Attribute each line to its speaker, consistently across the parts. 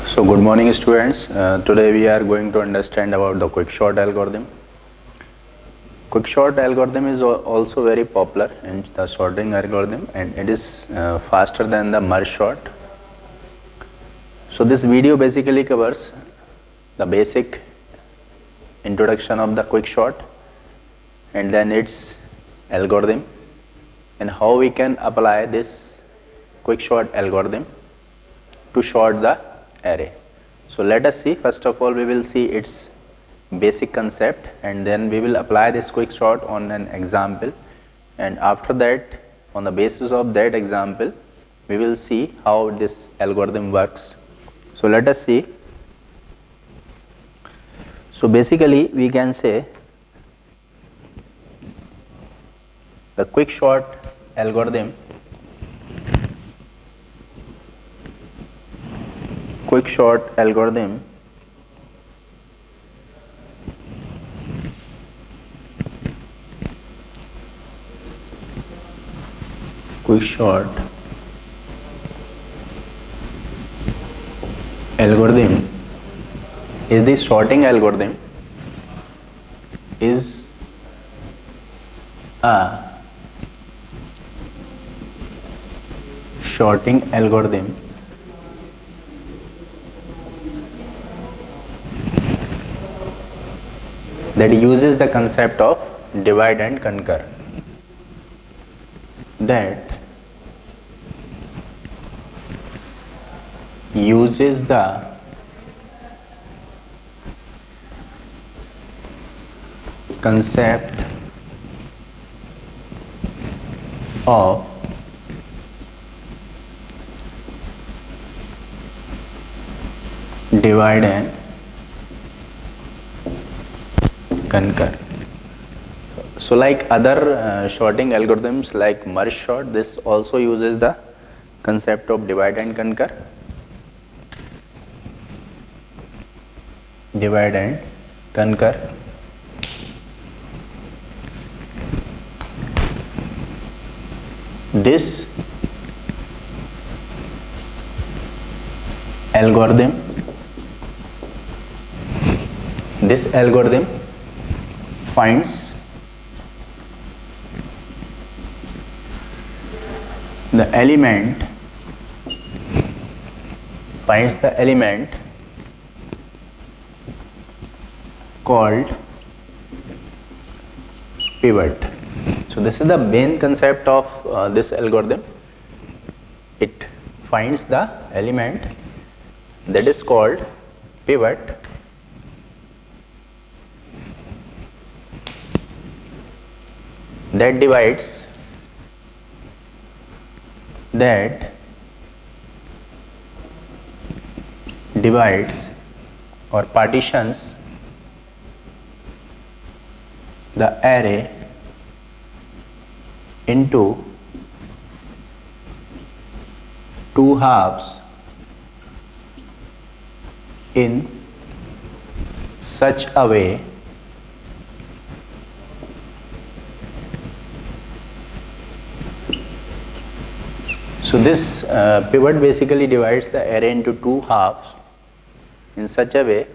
Speaker 1: So good morning students. Today we are going to understand about the quicksort algorithm. Quicksort algorithm is also very popular in the sorting algorithm, and it is faster than the merge sort. So this video basically covers the basic introduction of the quicksort and then its algorithm and how we can apply this quicksort algorithm to sort the array. So let us see. First of all, we will see its basic concept and then we will apply this quicksort on an example, and after that, on the basis of that example, we will see how this algorithm works. So let us see. So basically we can say the quicksort algorithm quicksort algorithm is the sorting algorithm, is a sorting algorithm that uses the concept of divide and conquer. That uses the concept of divide and conquer. So like other sorting algorithms like merge sort, this also uses the concept of divide and conquer. Divide and conquer. This algorithm finds the element called pivot. So this is the main concept of this algorithm. It finds the element that is called pivot that divides or partitions the array into two halves in such a way so this pivot basically divides the array into two halves in such a way,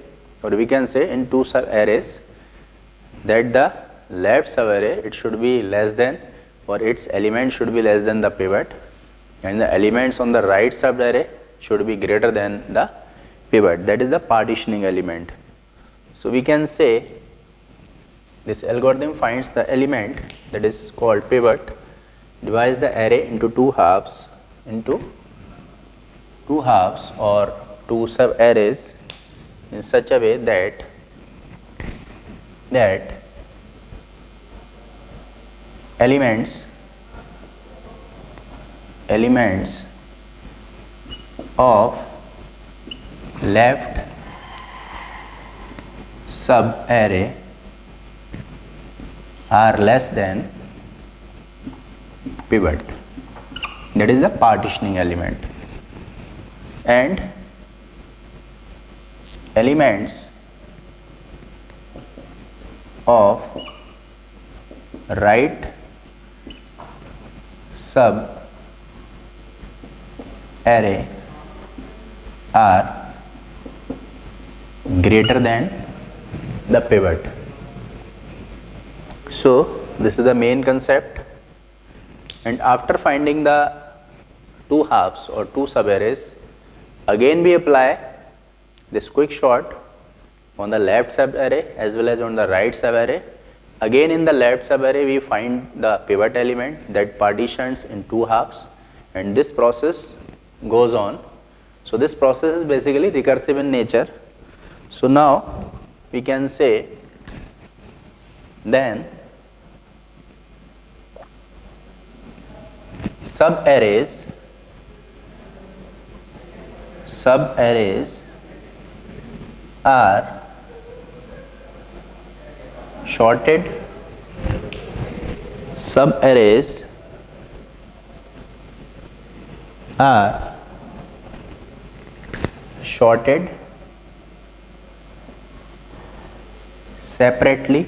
Speaker 1: or we can say in two arrays, that the left subarray it should be less than, or its element should be less than the pivot, and the elements on the right subarray should be greater than the pivot. That is the partitioning element. So we can say this algorithm finds the element that is called pivot, divides the array into two halves or two sub arrays in such a way that elements of left sub array are less than pivot. That is the partitioning element. And elements of right sub array are greater than the pivot. So this is the main concept, and after finding the two halves or two subarrays, again we apply this quick sort on the left subarray as well as on the right subarray. Again in the left subarray we find the pivot element that partitions in two halves, and this process goes on. So this process is basically recursive in nature. So now we can say then subarrays are shorted, subarrays are shorted separately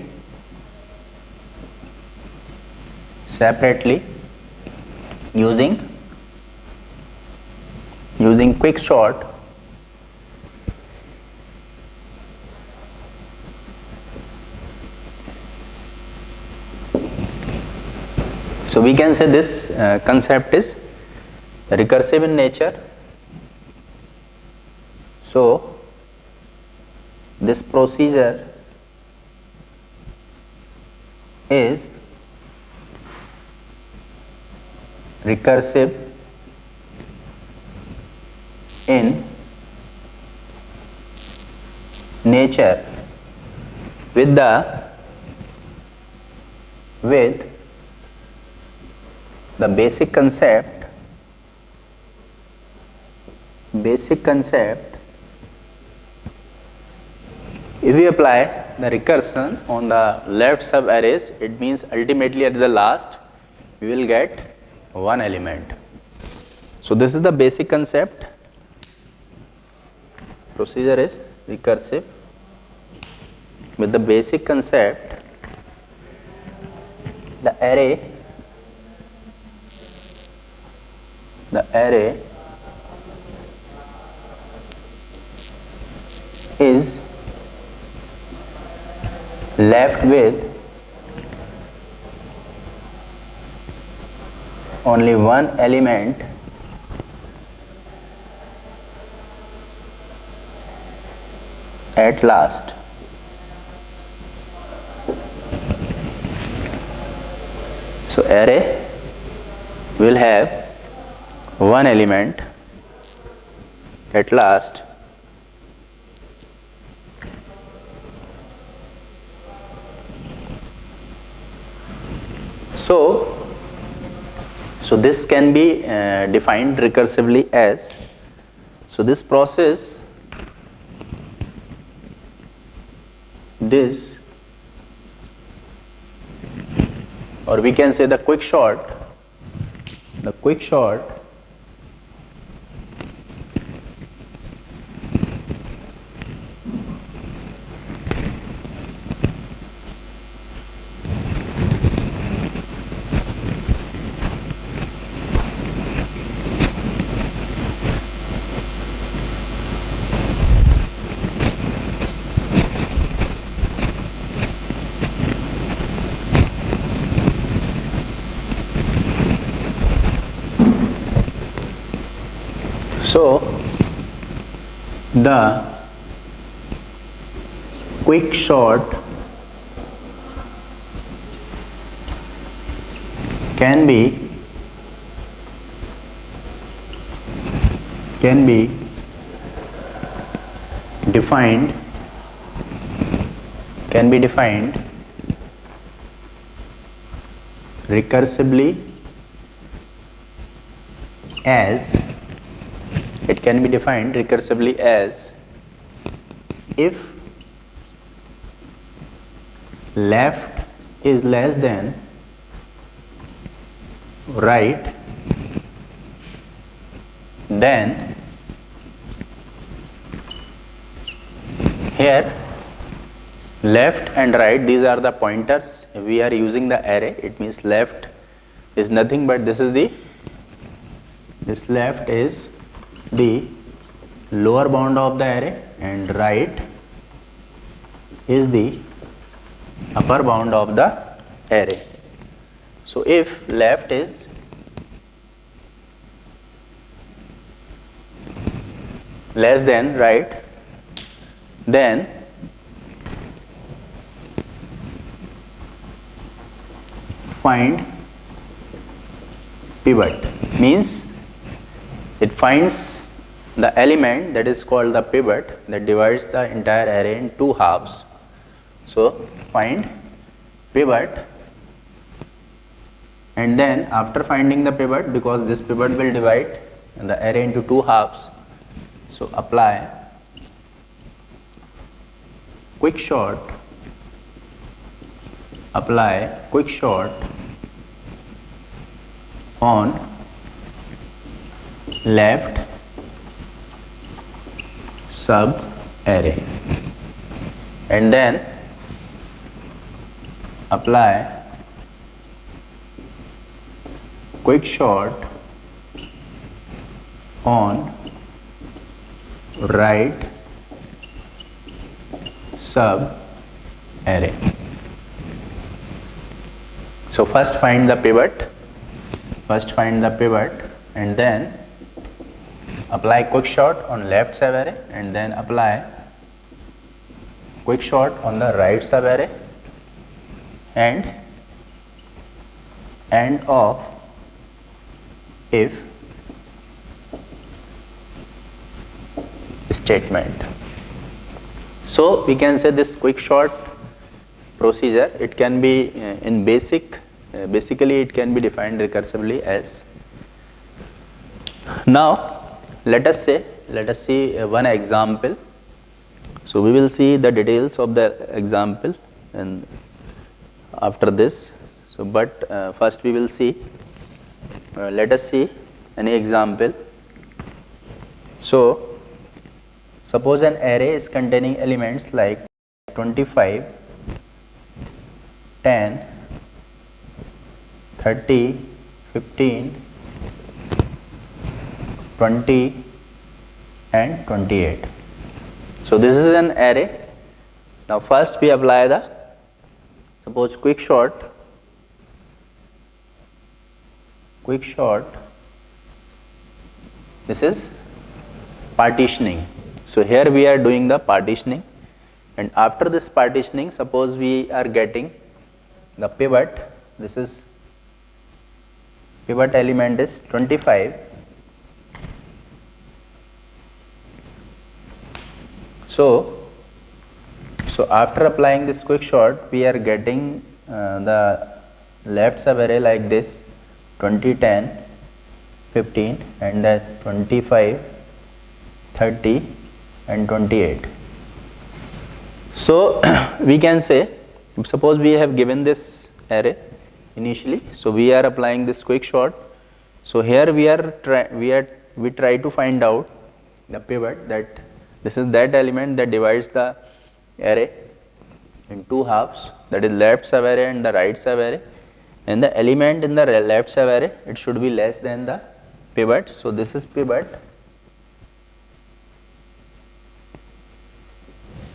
Speaker 1: using quick sort So we can say this concept is recursive in nature. So this procedure is recursive in nature with the basic concept if we apply the recursion on the left subarrays, it means ultimately at the last we will get one element. So this is the basic concept. Procedure is recursive with the basic concept. The array is left with only one element at last. So array will have one element at last. So this can be defined recursively as, so this process, this, or we can say the quick sort so the quick sort can be defined recursively as, it can be defined recursively as if left is less than right, then here left and right, these are the pointers. If we are using the array, it means left is nothing but this left is the lower bound of the array and right is the upper bound of the array. So if left is less than right, then find pivot, means it finds the element that is called the pivot that divides the entire array in two halves. So find pivot, and then after finding the pivot, because this pivot will divide the array into two halves, so apply quick sort, on left sub array, and then apply quick sort on right sub array. So first find the pivot, and then apply quick sort on left sub array, and then apply quick sort on the right sub array, and end of if statement. So we can say this quick sort procedure, it can be in basically it can be defined recursively as. Now let us see one example. So we will see the details of the example and after this. So but first we will see, let us see any example. So suppose an array is containing elements like 25, 10, 30, 15, 20 and 28. So this is an array. Now first we apply the, suppose quick sort, this is partitioning. So here we are doing the partitioning, and after this partitioning, suppose we are getting the pivot, this is pivot element is 25. So after applying this quick sort, we are getting the left subarray like this, 20, 10, 15 and then 25, 30 and 28. So we can say, suppose we have given this array initially, so we are applying this quick sort. So here we try to find out the pivot, that this is that element that divides the array in two halves, that is left subarray and the right subarray, and the element in the left subarray, it should be less than the pivot. So this is pivot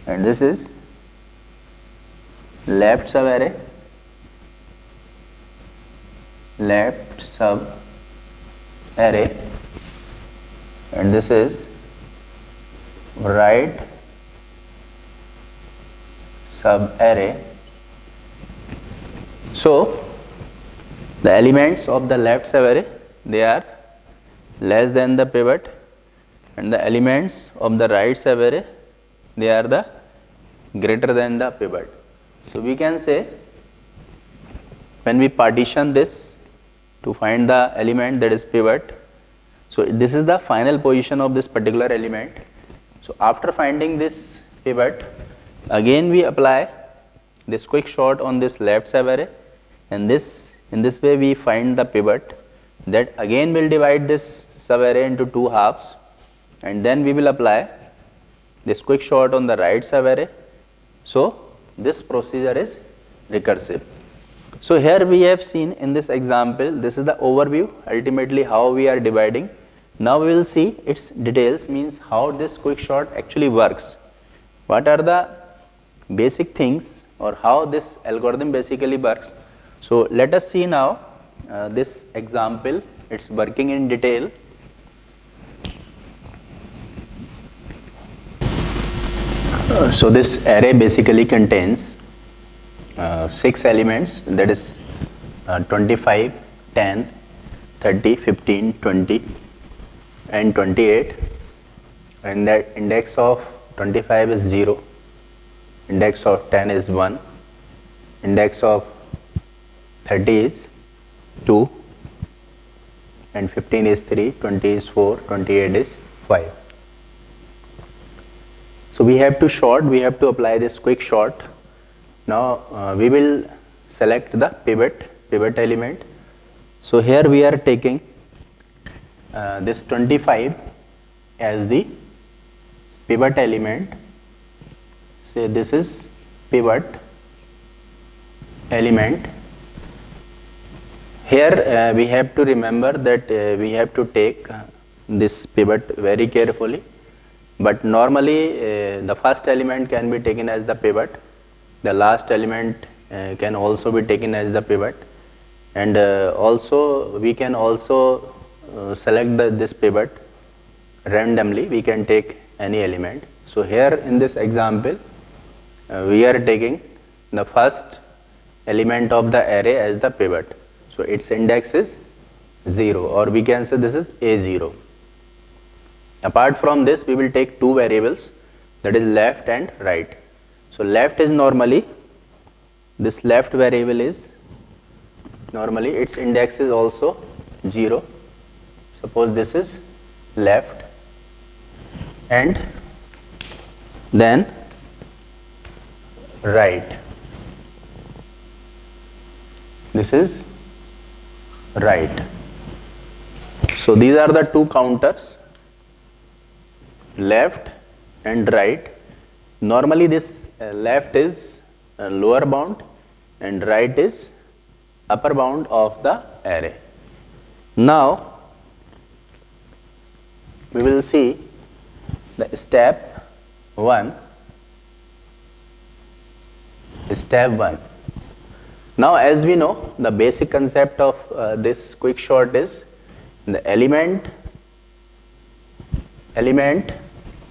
Speaker 1: and this is left subarray, and this is right subarray. So the elements of the left subarray, they are less than the pivot, and the elements of the right subarray, they are the greater than the pivot. So we can say, when we partition this to find the element that is pivot, so this is the final position of this particular element. So after finding this pivot, again we apply this quick sort on this left subarray, and in this way we find the pivot that again will divide this subarray into two halves, and then we will apply this quick sort on the right subarray. So this procedure is recursive. So here we have seen in this example, this is the overview, ultimately how we are dividing. Now we will see its details, means how this quick sort actually works. What are the basic things or how this algorithm basically works. So let us see now this example. It's working in detail. So this array basically contains 6 elements, that is 25, 10, 30, 15, 20 and 28, and that index of 25 is 0, index of 10 is 1, index of 30 is 2, and 15 is 3, 20 is 4, 28 is 5. So we have to apply this quick sort. Now we will select the pivot element. So here we are taking this 25 as the pivot element. Say this is pivot element. Here we have to remember that we have to take this pivot very carefully, but normally the first element can be taken as the pivot, the last element can also be taken as the pivot, and also we can also select this pivot randomly. We can take any element. So here in this example we are taking the first element of the array as the pivot. So its index is 0, or we can say this is A0. Apart from this, we will take two variables, that is left and right. So left is normally, this left variable is normally its index is also 0. Suppose this is left, and then right, this is right. So these are the two counters, left and right. Normally this left is lower bound and right is upper bound of the array. Now we will see the step 1. Now as we know, the basic concept of this quick sort is the element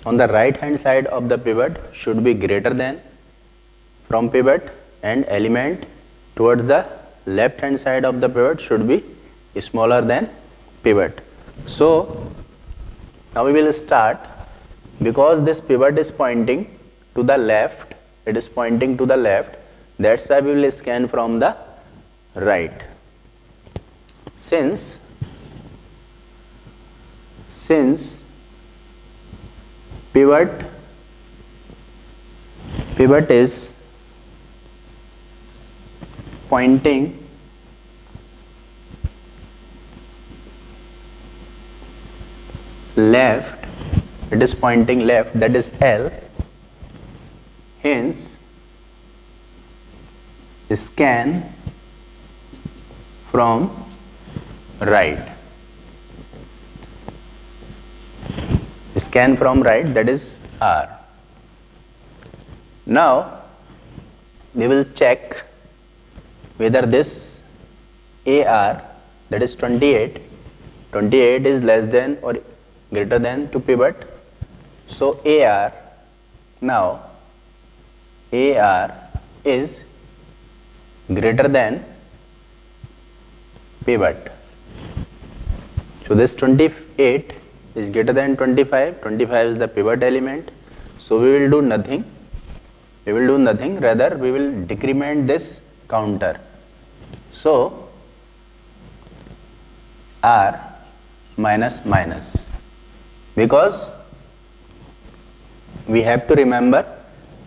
Speaker 1: on the right hand side of the pivot should be greater than from pivot, and element towards the left hand side of the pivot should be smaller than pivot. So now we will start. Because this pivot is pointing to the left, it is pointing to the left, that's why we will scan from the right. Since pivot is pointing left, it is pointing left, that is L, hence scan from right. Scan from right, that is R. Now we will check whether this AR, that is 28 is less than or greater than to pivot. So AR, now AR is greater than pivot. So this 28 is greater than 25, 25 is the pivot element. So we will do nothing, rather we will decrement this counter. So R minus minus, because we have to remember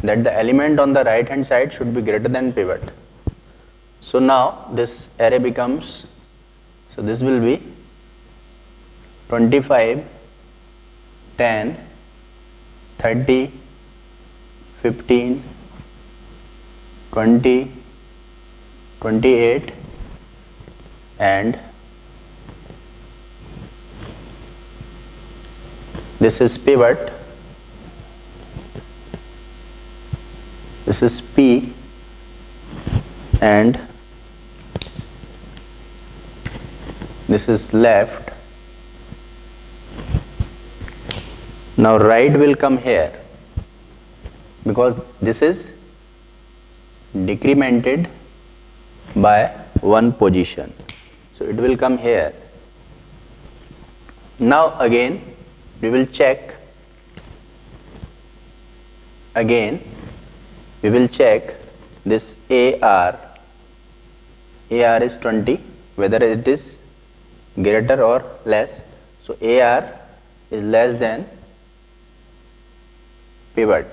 Speaker 1: that the element on the right hand side should be greater than pivot. So now this array becomes, so this will be 25, 10, 30, 15, 20, 28 and this is pivot, this is P and this is left. Now right will come here because this is decremented by one position, so it will come here. Now again we will check, this AR is 20, whether it is greater or less. So AR is less than pivot.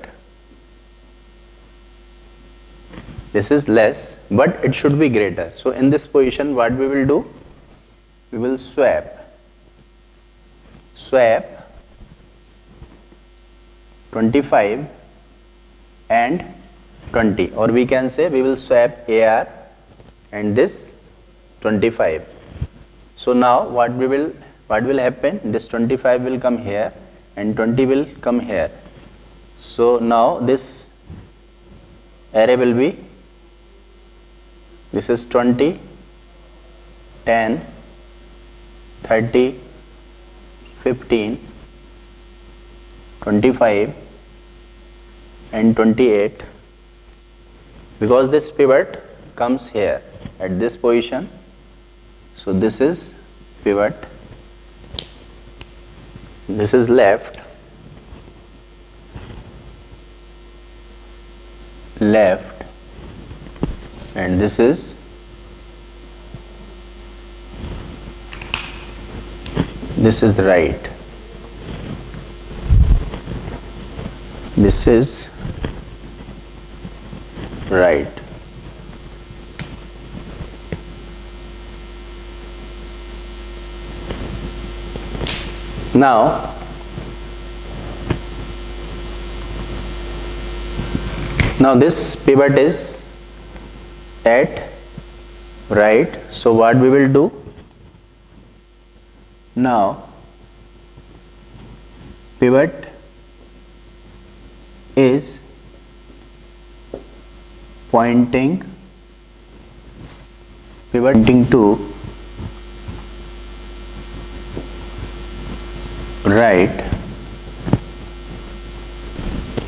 Speaker 1: This is less, but it should be greater. So in this position, what we will do? We will swap 25 and 20, or we can say we will swap AR and this 25. So now what will happen? This 25 will come here and 20 will come here. So now this array will be, this is 20, 10, 30, 15, 25 and 28, because this pivot comes here at this position. So this is pivot, this is left, and this is right. This is right. Now this pivot is at right. So what we will do? Now pivot is pointing to right,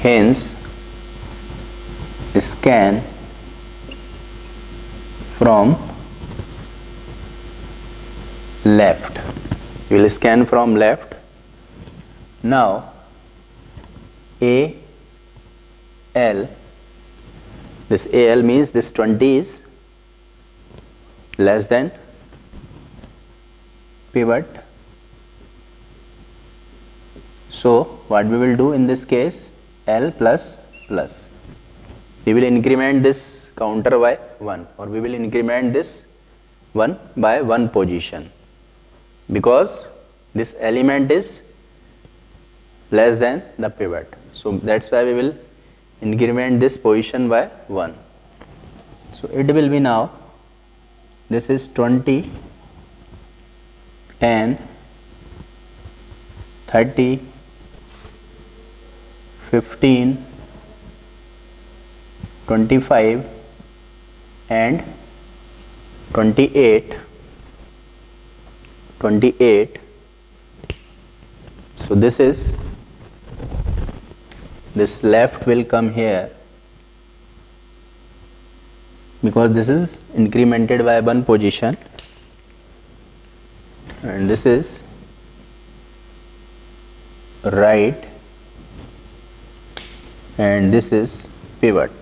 Speaker 1: hence scan from left. You will scan from left. Now AL, this AL means this 20 is less than pivot. So what we will do in this case? L plus plus. We will increment this counter by 1, or we will increment this 1 by 1 position, because this element is less than the pivot. So that's why we will increment this position by 1. So it will be now, this is 20, 10, 30, 15, 25 and 28. So this left will come here, because this is incremented by 1 position, and this is right, and this is pivot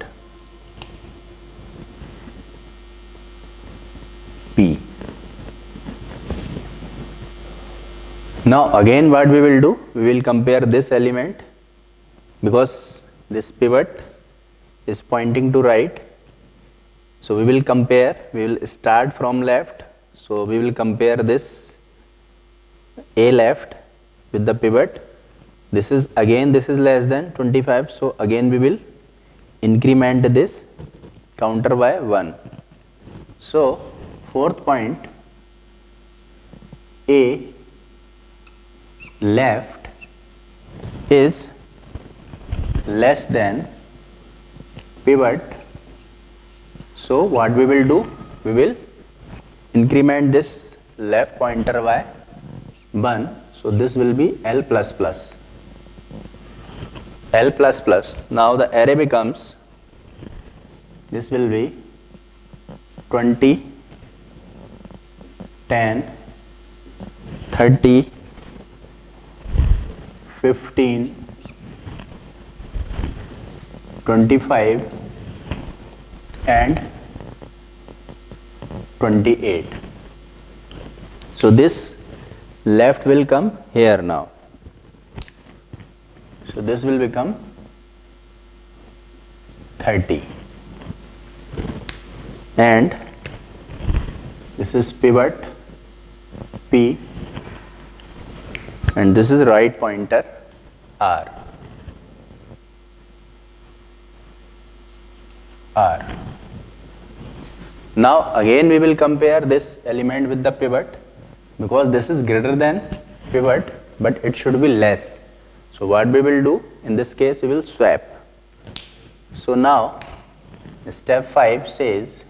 Speaker 1: P. Now again what we will do? We will compare this element, because this pivot is pointing to right. So we will compare, we will start from left. So we will compare this A left with the pivot. This is less than 25. So again we will increment this counter by 1. So fourth point, A left is less than pivot. So what we will do, we will increment this left pointer by 1. So this will be L plus plus. L plus plus. Now the array becomes, this will be 20, 10, 30, 15, 25 and 28. So this left will come here now. So this will become 30 and this is pivot P and this is right pointer R. Now again we will compare this element with the pivot, because this is greater than pivot but it should be less. So what we will do, in this case we will swap. So now step 5 says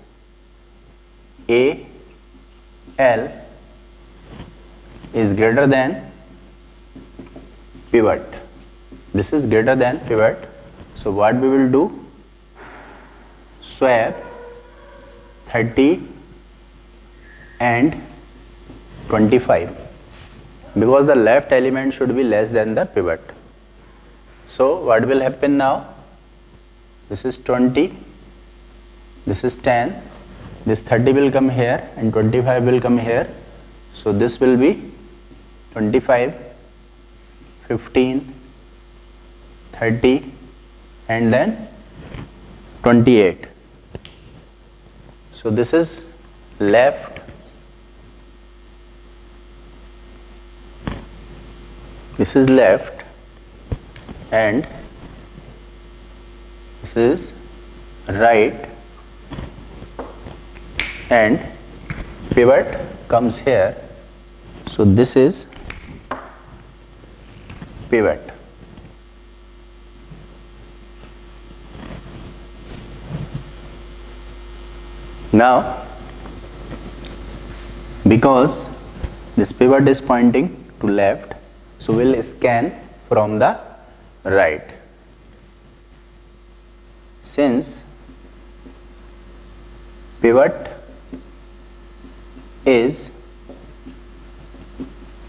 Speaker 1: A L is greater than pivot. This is greater than pivot. So what we will do, swap 30 and 25, because the left element should be less than the pivot. So what will happen now, this is 20, this is 10, this 30 will come here and 25 will come here. So this will be 25, 15, 30 and then 28. So this is left, this is left and this is right, and pivot comes here. So this is pivot. Now because this pivot is pointing to left, so we will scan from the right. Since pivot is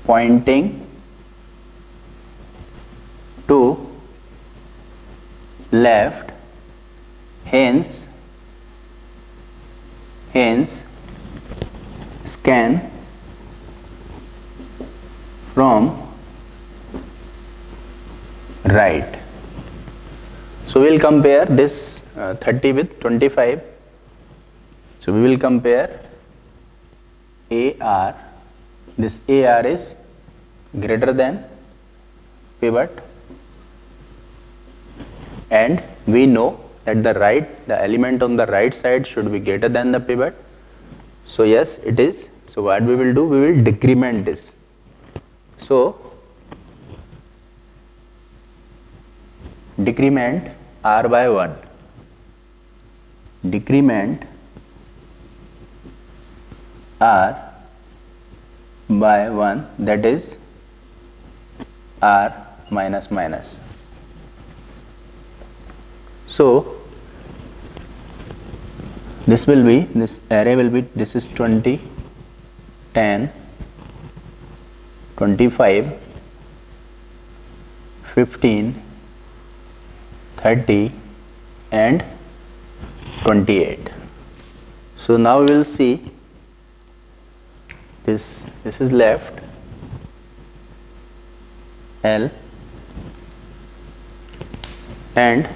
Speaker 1: pointing to left, hence scan from right. So we will compare this 30 with 25. So we will compare AR. This AR is greater than pivot, and we know that the element on the right side should be greater than the pivot. So yes, it is. So what we will do, we will decrement this. So decrement R by 1. Decrement R by 1, that is R minus minus. So this array will be, this is 20, 10, 25, 15, 30 and 28. So now we will see this is left, L, and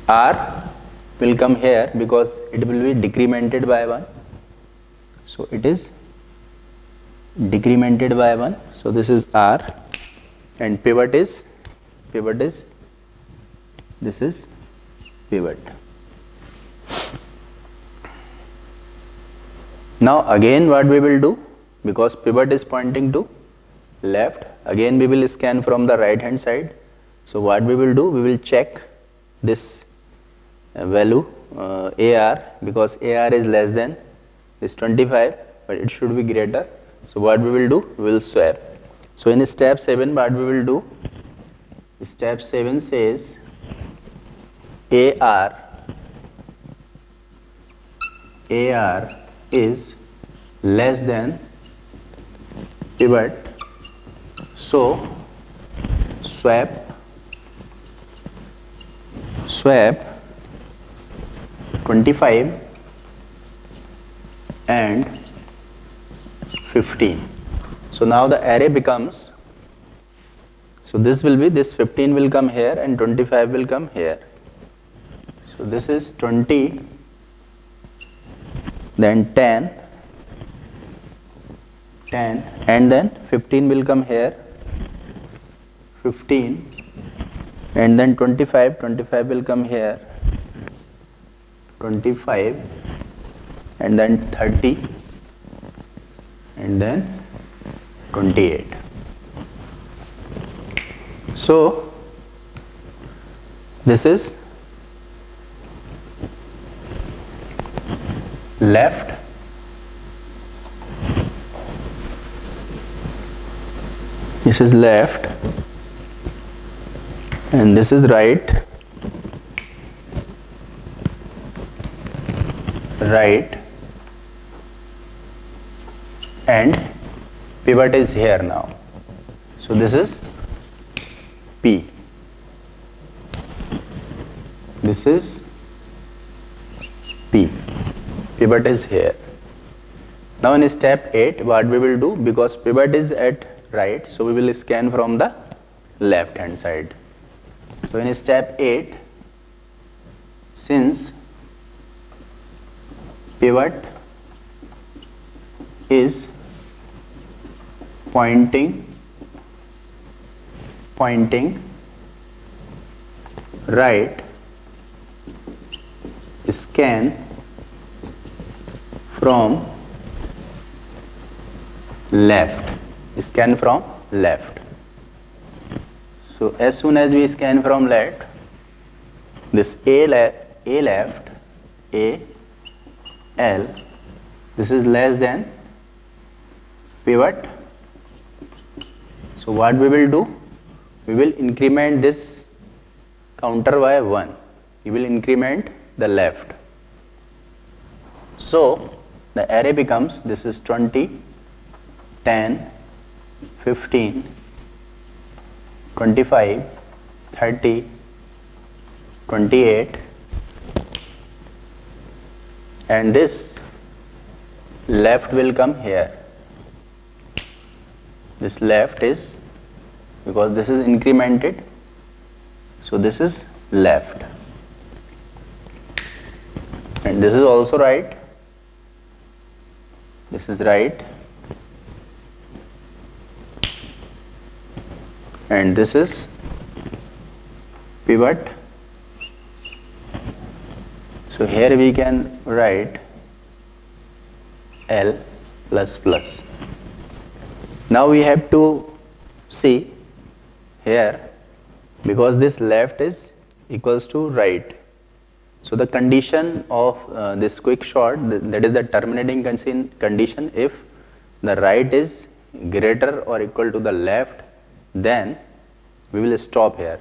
Speaker 1: R will come here because it will be decremented by 1. So it is decremented by 1. So this is R, and pivot is this is pivot. Now again what we will do, because pivot is pointing to left, again we will scan from the right hand side. So what we will do, we will check this value AR, because AR is less than this 25, but it should be greater. So what we will do? We will swap. So in step 7, what we will do? Step 7 says AR is less than pivot, so swap 25 and 15. So now the array becomes, so this will be, this 15 will come here and 25 will come here. So this is 20, then 10, and then 15 will come here, 15, and then 25 will come here, 25, and then 30, and then 28. So this is left, this is left, and this is right, and pivot is here now. So this is P, this is P, pivot is here. Now in step 8, what we will do, because pivot is at right, so we will scan from the left hand side. So in step 8, since pivot is pointing right, scan from left, So as soon as we scan from left, this AL, this is less than pivot. So what we will do? We will increment this counter by 1. We will increment the left. So the array becomes, this is 20, 10, 15, 25, 30, 28, and this left will come here. This left is, because this is incremented, so this is left, and this is also right, this is right, and this is pivot. So here we can write L plus plus. Now we have to see here, because this left is equals to right. So the condition of this quick short, that is the terminating condition, if the right is greater or equal to the left, then we will stop here.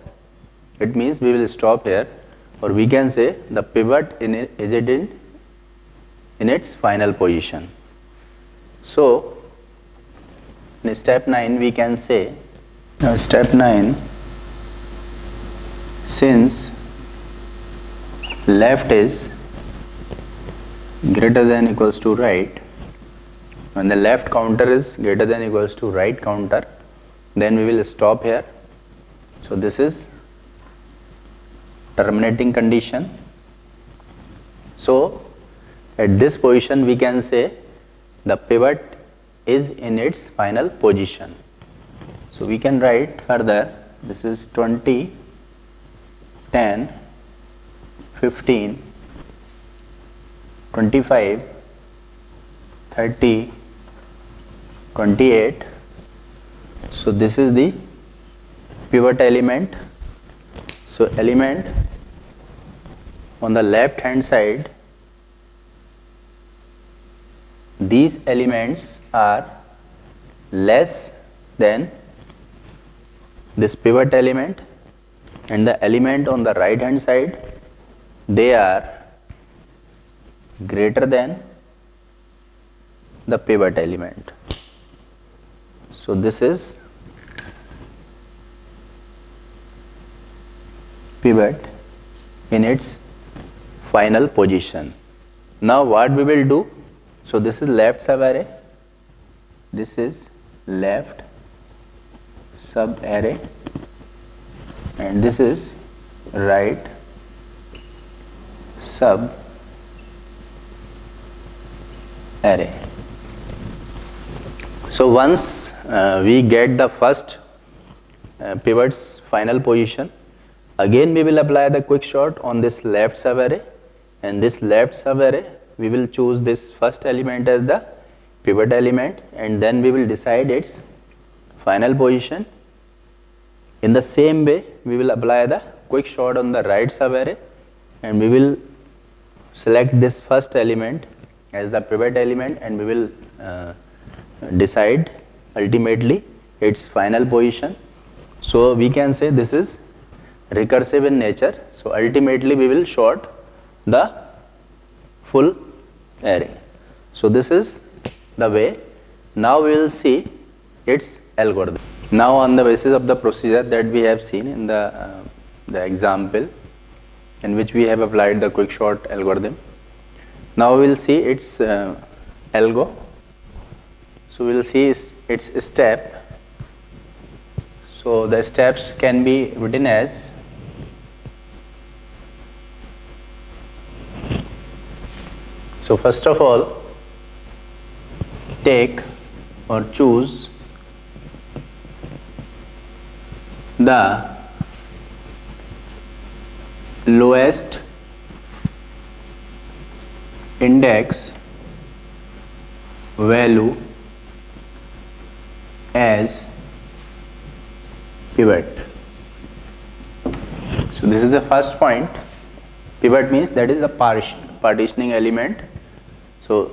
Speaker 1: It means we will stop here, or we can say the pivot is in its final position. So in step 9 we can say, step 9, since left is greater than equals to right, when the left counter is greater than equals to right counter, then we will stop here. So this is terminating condition. So at this position we can say the pivot is in its final position. So we can write further, this is 20, 10, 15, 25, 30, 28. So this is the pivot element. So element on the left hand side, these elements are less than this pivot element, and the element on the right hand side, they are greater than the pivot element. So this is pivot in its final position. Now what we will do, so this is left subarray, this is left subarray, and this is right sub array. So once we get the first pivot's final position, again we will apply the quick sort on this left subarray, and this left subarray we will choose this first element as the pivot element, and then we will decide its final position. In the same way, we will apply the quick sort on the right subarray, and we will select this first element as the pivot element, and we will decide ultimately its final position. So we can say this is recursive in nature. So ultimately we will sort the full array. So this is the way. Now we will see its algorithm. Now on the basis of the procedure that we have seen in the example in which we have applied the quick sort algorithm, now we will see its algo. So we will see its step. So the steps can be written as so first of all, take or choose the lowest index value as pivot. So this is the first point. Pivot means that is the partitioning element. So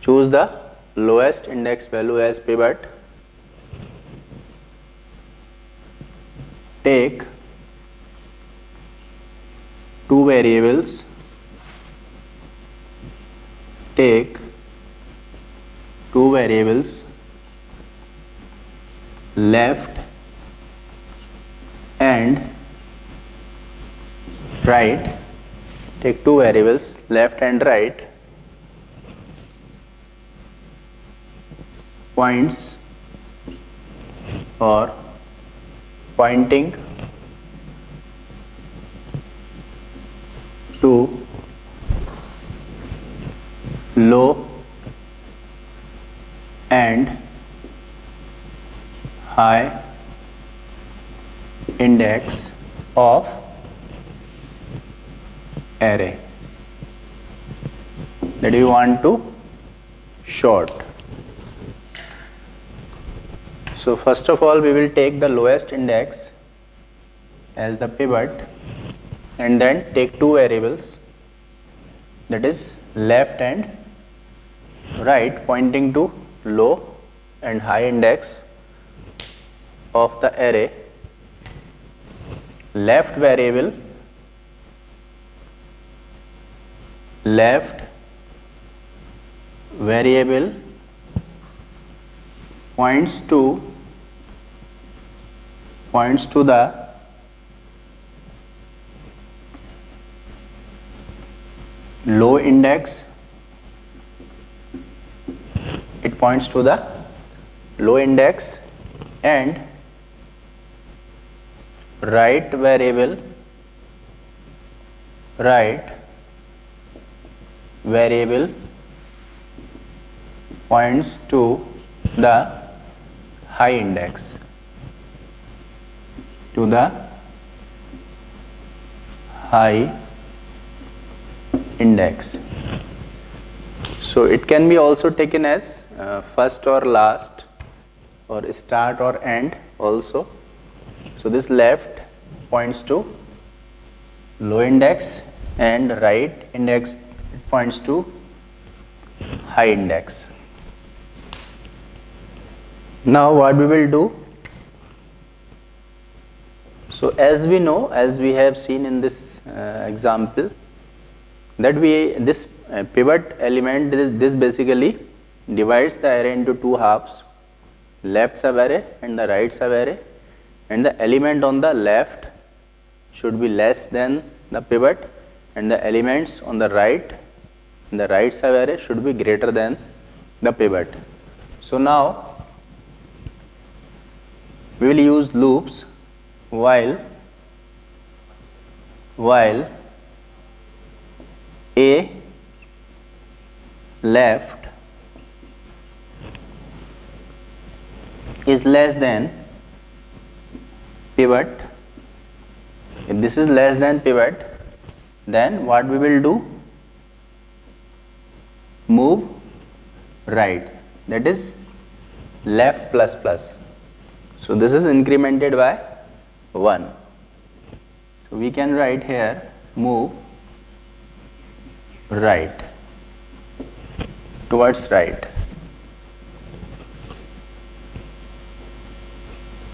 Speaker 1: choose the lowest index value as pivot. Take two variables. Take two variables, left and right. Take two variables, left and right, points or pointing to low and high index of array that we want to sort. So first of all, we will take the lowest index as the pivot, and then take two variables, that is left and right, pointing to low and high index of the array. Left variable, points to the low index. It points to the low index, and right variable points to the high index, So it can be also taken as first or last, or start or end also. So this left points to low index, and right index points to high index. Now what we will do, so as we know, as we have seen in this example, that this pivot element, this basically divides the array into two halves, left sub-array and the right sub-array, and the element on the left should be less than the pivot, and the elements on the right in the right sub-array should be greater than the pivot. So now we will use loops while A left is less than pivot. If this is less than pivot, then what we will do? Move right, that is left plus plus. So this is incremented by 1. So we can write here move right, towards right.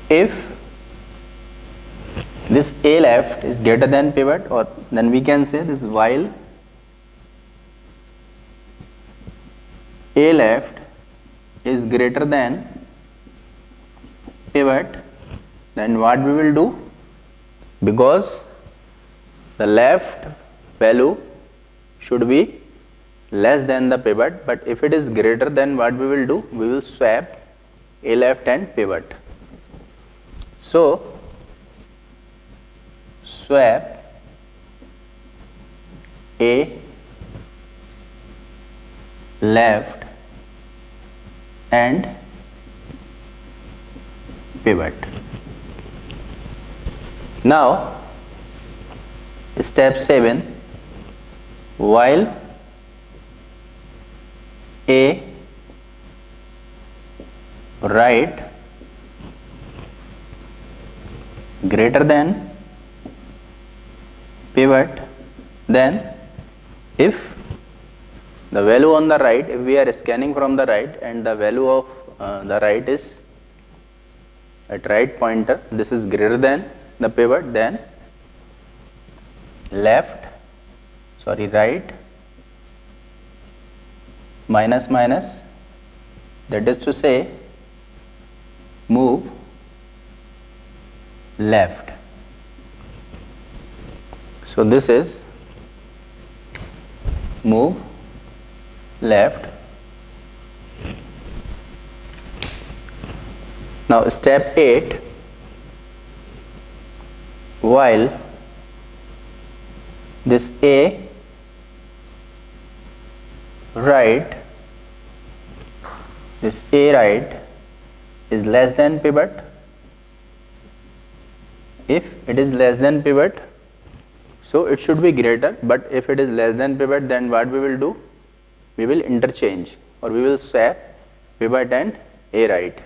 Speaker 1: If this A left is greater than pivot, or then we can say this while A left is greater than pivot, then what we will do? Because the left value should be less than the pivot, but if it is greater, then what we will do? We will swap A left and pivot. So swap A left and pivot. Now step 7, while A right greater than pivot, then if the value on the right, if we are scanning from the right and the value of the right is at right pointer, this is greater than the pivot, then right minus minus, that is to say move left. So this is move left. Now step 8, while this A right is less than pivot. If it is less than pivot, so it should be greater, but if it is less than pivot, then what we will do? We will interchange, or we will swap pivot and A right.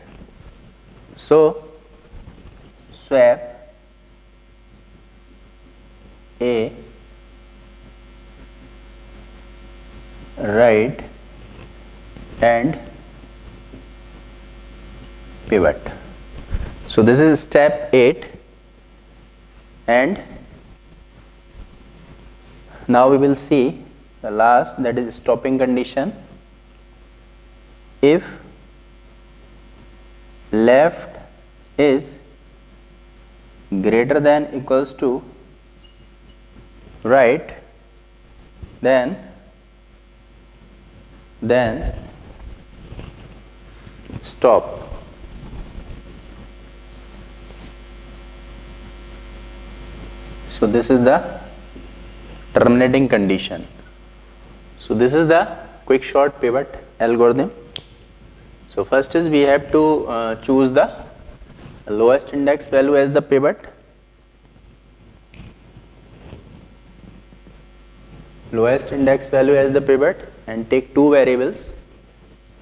Speaker 1: So swap A right and pivot. So this is step 8, and now we will see the last, that is stopping condition. If left is greater than equals to right, then stop. So this is the terminating condition. So this is the quick short pivot algorithm. So first is we have to choose the lowest index value as the pivot. Lowest index value as the pivot, and take two variables,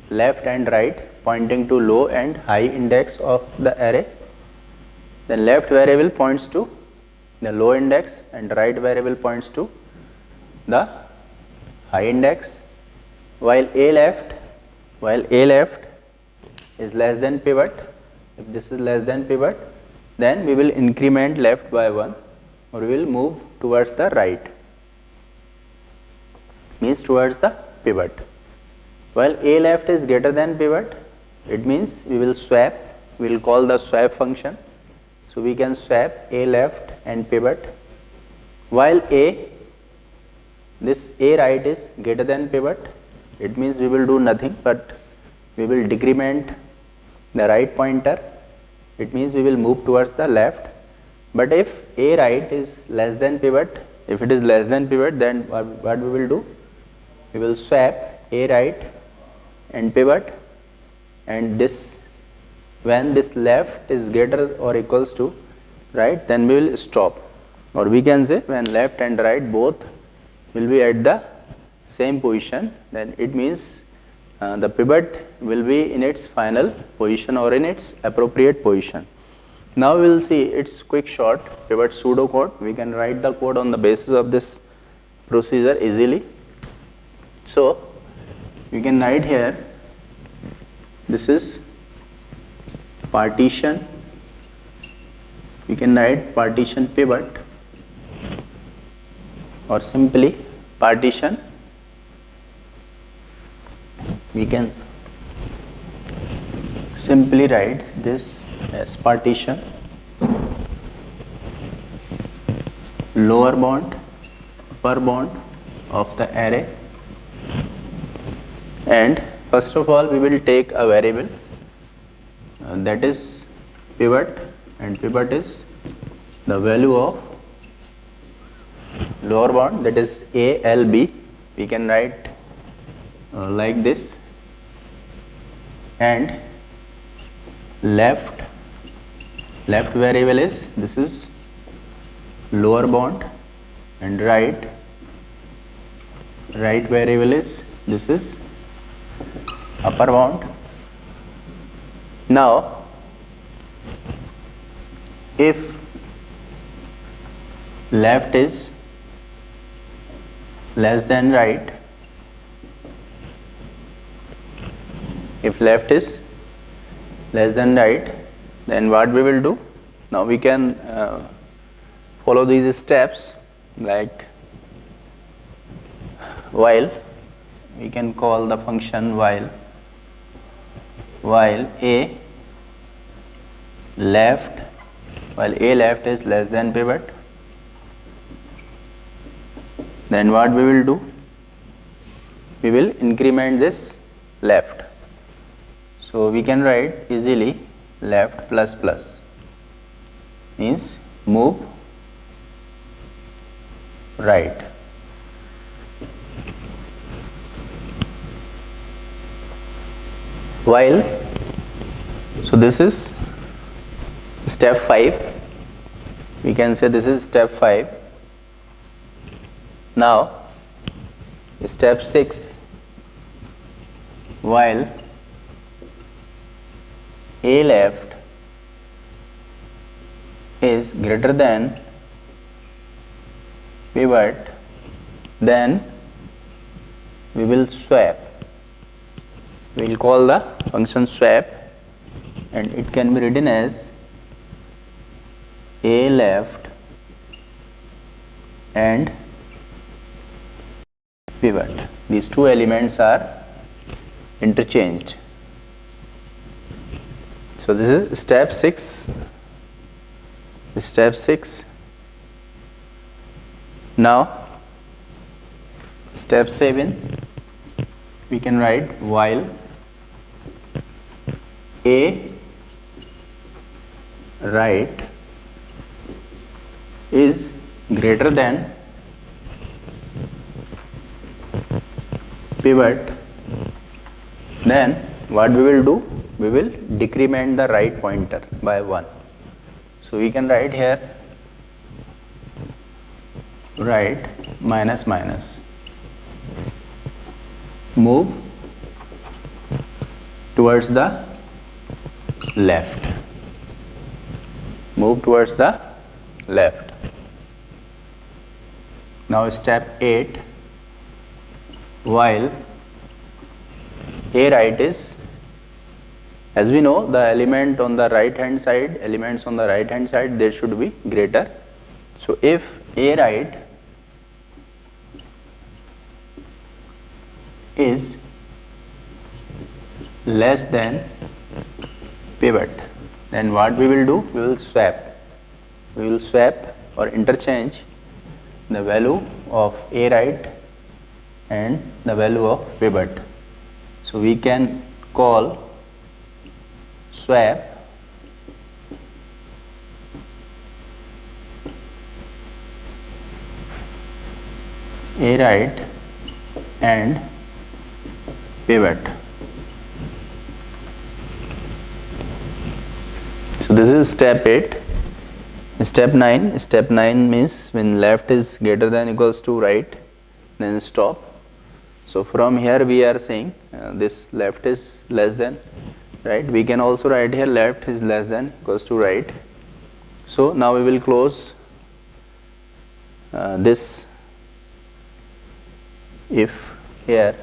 Speaker 1: left and right, pointing to low and high index of the array. The left variable points to the low index and right variable points to the high index, while A left is less than pivot. If this is less than pivot, then we will increment left by 1, or we will move towards the right, means towards the pivot. While A left is greater than pivot, it means we will swap, we will call the swap function. So we can swap A left and pivot. While this A right is greater than pivot, it means we will do nothing, but we will decrement the right pointer. It means we will move towards the left. But if A right is less than pivot, if it is less than pivot, then what we will do? We will swap A right and pivot, and this, when this left is greater or equals to right, then we will stop. Or we can say when left and right both will be at the same position, then it means the pivot will be in its final position or in its appropriate position. Now we will see its quick short pivot pseudo code. We can write the code on the basis of this procedure easily. So we can write here, this is partition, we can write partition pivot, or simply partition. We can simply write this as partition lower bound, upper bound of the array. And first of all, we will take a variable that is pivot, and pivot is the value of lower bound, that is ALB. We can write like this, and left variable is, this is lower bound, and right variable is, this is upper bound. Now if left is less than right, if left is less than right, then what we will do? Now we can follow these steps, like while, we can call the function while A left is less than pivot, then what we will do? We will increment this left. So we can write easily left plus plus means move right. While, so this is step 5, we can say this is step 5. Now step 6, while A left is greater than pivot, then we will swap. We will call the function swap, and it can be written as A left and pivot. These two elements are interchanged. So this is step 6. Step 6. Now step 7, we can write while A right is greater than pivot, then what we will do? We will decrement the right pointer by 1. So we can write here right minus minus, move towards the left, move towards the left. Now step 8, while A right is, as we know, the elements on the right hand side, there should be greater. So if A right is less than pivot, then what we will do? We will swap or interchange the value of A right and the value of pivot. So we can call swap A right and pivot. So this is step 8. Step 9. Step 9 means when left is greater than equals to right, then stop. So from here we are saying this left is less than right. We can also write here left is less than equals to right. So now we will close this if here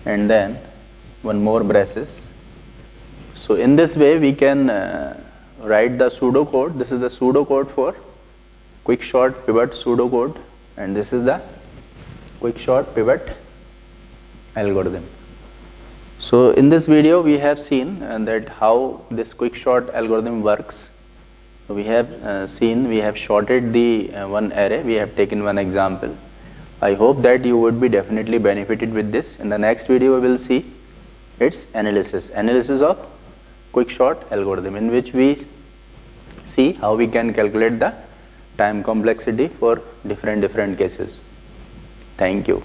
Speaker 1: and then one more braces. So in this way we can write the pseudo code. This is the pseudo code for quick short pivot pseudo code, and this is the quick short pivot algorithm. So in this video we have seen that how this quick short algorithm works. We have we have shorted the one array. We have taken one example. I hope that you would be definitely benefited with this. In the next video we will see its analysis of quick short algorithm, in which we see how we can calculate the time complexity for different cases. Thank you.